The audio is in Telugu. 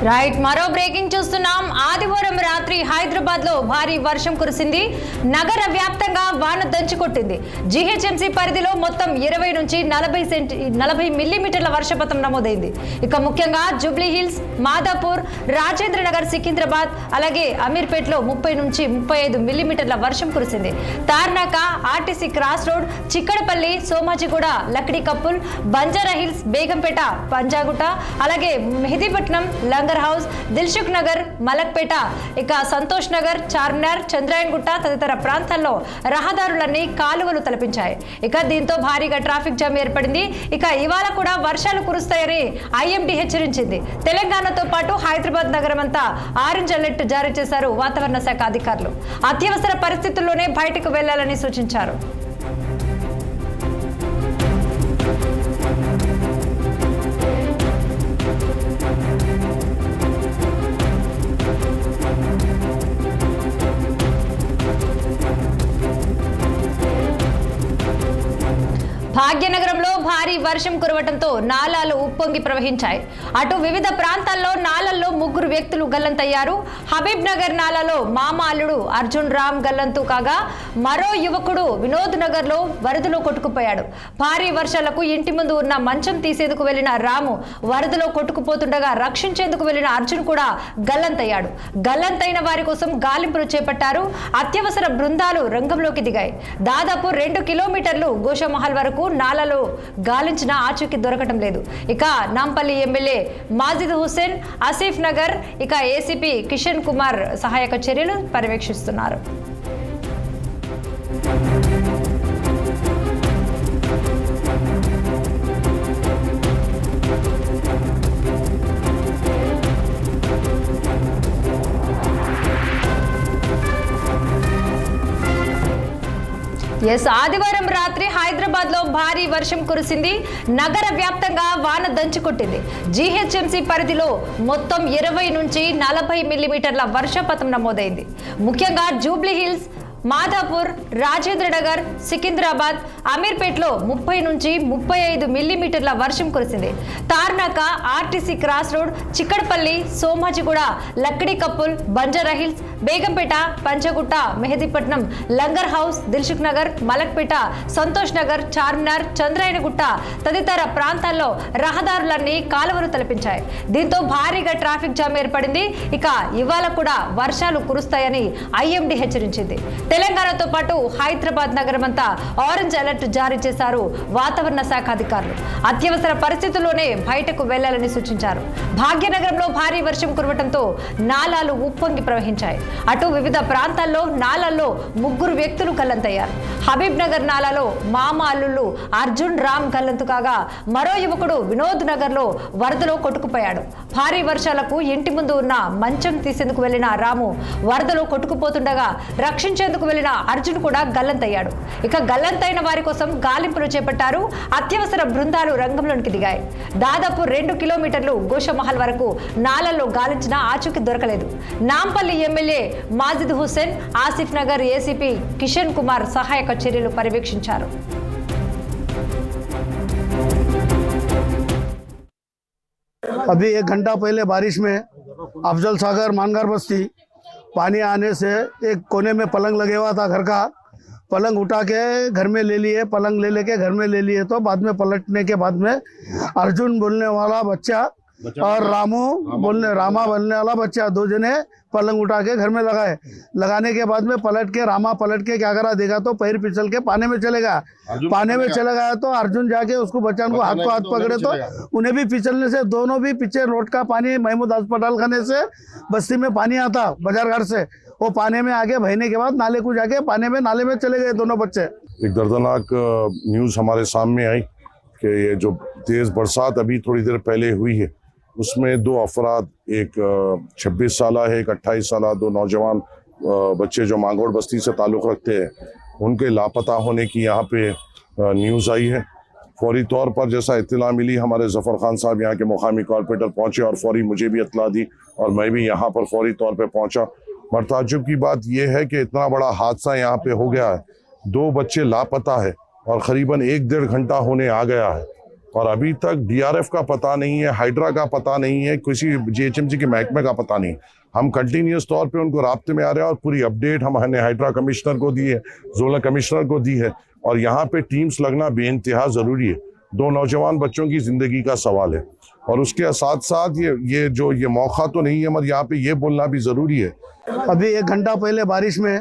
రైట్ మరో బ్రేకింగ్ చూస్తున్నాం. ఆదివారం రాత్రి హైదరాబాద్ లో భారీ వర్షం కురిసింది. నగర వ్యాప్తంగా వాన దంచుకొట్టింది. జీహెచ్ఎంసీ పరిధిలో మొత్తం 20 నుంచి 40 మిల్లీమీటర్ల వర్షపాతం నమోదైంది. ఇక ముఖ్యంగా జూబ్లీ హిల్స్, మాదాపూర్, రాజేంద్ర నగర్, సికింద్రాబాద్ అలాగే అమీర్పేటలో 30 నుంచి 35 మిల్లీమీటర్ల వర్షం కురిసింది. Tarnaka, RTC cross road, Chikkadpally, Somajiguda, Lakdikapul, Banjara Hills, Begumpet, Panjagutta అలాగే మెహదీపట్నం, లంగర్ హౌస్, దిల్సుఖ్ నగర్, మలక్పేట, ఇక సంతోష్ నగర్, చార్మినార్, చంద్రాయన్గుట్ట తదితర ప్రాంతాల్లో రహదారులన్నీ కాలువలు తలపించాయి. ఇక దీంతో భారీగా ట్రాఫిక్ జామ్ ఏర్పడింది. ఇక ఇవాళ కూడా వర్షాలు కురుస్తాయని ఐఎండీ హెచ్చరించింది. తెలంగాణతో పాటు హైదరాబాద్ నగరం అంతా ఆరెంజ్ అలర్ట్ జారీ చేశారు వాతావరణ శాఖ అధికారులు. అత్యవసర పరిస్థితుల్లోనే బయటకు వెళ్లాలని సూచించారు. భాగ్యనగరంలో భారీ వర్షం కురవడంతో నాలాలు ఉప్పొంగి ప్రవహించాయి. అటు వివిధ ప్రాంతాల్లో నాలల్లో 3 వ్యక్తులు గల్లంతయ్యారు. హబీబ్ నగర్ నాలలో మామ అల్లుడు అర్జున్ రామ్ గల్లంతు కాగా మరో యువకుడు వినోద్ నగర్ లో వరదలో కొట్టుకుపోయాడు. భారీ వర్షాలకు ఇంటి ముందు ఉన్న మంచం తీసేందుకు వెళ్లిన రాము వరదలో కొట్టుకుపోతుండగా రక్షించేందుకు వెళ్లిన అర్జున్ కూడా గల్లంతయ్యాడు. గల్లంతైన వారి కోసం గాలింపులు చేపట్టారు. అత్యవసర బృందాలు రంగంలోకి దిగాయి. దాదాపు 2 కిలోమీటర్లు గోషామహల్ వరకు నాలలో గాలించిన ఆచూకీ దొరకటం లేదు. ఇక నాంపల్లి ఎమ్మెల్యే మాజిద్ హుస్సేన్, ఆసిఫ్ నగర్, ఇక ఏసీపీ కిషన్ కుమార్ సహాయక చర్యలు పర్యవేక్షిస్తున్నారు. ఆదివారం రాత్రి హైదరాబాద్ లో భారీ వర్షం కురిసింది. నగర వ్యాప్తంగా వాన దంచుకొట్టింది. జీహెచ్ఎంసీ పరిధిలో మొత్తం 20 నుంచి 40 మిల్లీమీటర్ల వర్షపాతం నమోదైంది. ముఖ్యంగా జూబ్లీ హిల్స్, మాదాపూర్, రాజేంద్ర నగర్, సికింద్రాబాద్, అమీర్పేటలో 30 నుంచి 35 మిల్లీమీటర్ల వర్షం కురిసింది. Tarnaka, RTC cross road, Chikkadpally, Somajiguda, Lakdikapul, Banjara Hills, Begumpet, Panjagutta, Mehdipatnam, Langar Houz, Dilsukh Nagar, Malakpet, Santosh Nagar, Charminar, Chandrayangutta తదితర ప్రాంతాల్లో రహదారులన్నీ కాలువలు తలపించాయి. దీంతో భారీగా ట్రాఫిక్ జామ్ ఏర్పడింది. ఇక ఇవాళ కూడా వర్షాలు కురుస్తాయని ఐఎండీ హెచ్చరించింది. తెలంగాణతో పాటు హైదరాబాద్ నగరం అంతా ఆరెంజ్ అలర్ట్ జారీ చేశారు వాతావరణ శాఖ అధికారులు. అత్యవసర పరిస్థితుల్లోనే బయటకు వెళ్లాలని సూచించారు. భాగ్యనగరంలో భారీ వర్షం కురవడంతో నాలాలు ఉప్పొంగి ప్రవహించాయి. అటు వివిధ ప్రాంతాల్లో నాలల్లో 3 వ్యక్తులు గల్లంతయ్యారు. హబీబ్ నగర్ నాలలో మామ అల్లుళ్ళు అర్జున్ రామ్ గల్లంతు కాగా మరో యువకుడు వినోద్ నగర్ లో వరదలో కొట్టుకుపోయాడు. భారీ వర్షాలకు ఇంటి ముందు ఉన్న మంచం తీసేందుకు వెళ్లిన రాము వరదలో కొట్టుకుపోతుండగా రక్షించేందుకు వెళ్లిన అర్జున్ కూడా గల్లంతయ్యాడు. ఇక గల్లంతైన వారి కోసం గాలింపులు చేపట్టారు. అత్యవసర బృందాలు రంగంలోకి దిగాయి. దాదాపు 2 కిలోమీటర్లు గోషామహల్ వరకు నాలల్లో గాలించినా ఆచూకీ దొరకలేదు. నాంపల్లి ఎమ్మెల్యే మాజిద్ హుస్సేన్, ఆసిఫ్ నగర్ ఏసీపీ కిషన్ కుమార్ సహాయక చర్యలు పర్యవేక్షించారు. अभी 1 घंटा पहले बारिश में अफजल सागर मानगार बस्ती पानी आने से एक कोने में पलंग लगे हुआ था घर का, पलंग उठा के घर में ले लिए, पलंग ले लेके घर में ले लिए। तो बाद में पलटने के बाद में अर्जुन बोलने वाला बच्चा और रामा बोलने वाला बच्चा 2 जने पलंग उठा के घर में लगाए। लगाने के बाद में रामा पलट के क्या करा, देखा तो पैर फिसल के पानी में चले गया। पानी में चले गया तो अर्जुन जाके उसको बच्चा को हाथ पकड़े तो उन्हें भी फिसलने से दोनों भी पीछे रोड का पानी महमूद अस्पताल खाने से बस्ती में पानी आता बाजार घाट से, वो पानी में आगे बहने के बाद नाले को जाके नाले में चले गए दोनों बच्चे। एक दर्दनाक न्यूज़ हमारे सामने आई कि ये जो तेज बरसात अभी थोड़ी देर पहले हुई है उसमें 2 अफराद, एक 26 साल है, एक 28 साल, 2 नौजवान बच्चे जो मांगोड़ बस्ती से ताल्लुक़ रखते हैं, उनके लापता होने की यहाँ पे न्यूज़ आई है। फौरी तौर पर जैसा इत्तला मिली, हमारे जफ़र खान साहब यहाँ के मुकामी कॉर्पोरेटर पहुँचे और फौरी मुझे भी इत्तला दी और मैं भी यहाँ पर फौरी तौर पर पहुँचा। मगर ताज्जुब की बात यह है कि इतना बड़ा हादसा यहाँ पे हो गया है, 2 बच्चे लापता है और क़रीबन 1-1.5 घंटा होने आ गया है। और अभी तक डीआरएफ का पता नहीं है, हाइड्रा का पता नहीं है, किसी जीएचएमसी के महकमे का पता नहीं। हम कंटिन्यूस तौर पे उनको राब्ते में आ रहे हैं और पूरी अपडेट हमने हाइड्रा कमिश्नर को दी है, जोनल कमिश्नर को दी है। और यहाँ पे टीम्स लगना बेइंतहा ज़रूरी है। 2 नौजवान बच्चों की ज़िंदगी का सवाल है। और उसके साथ साथ ये मौका तो नहीं है, मगर यहाँ पे ये बोलना भी ज़रूरी है। अभी 1 घंटा पहले बारिश में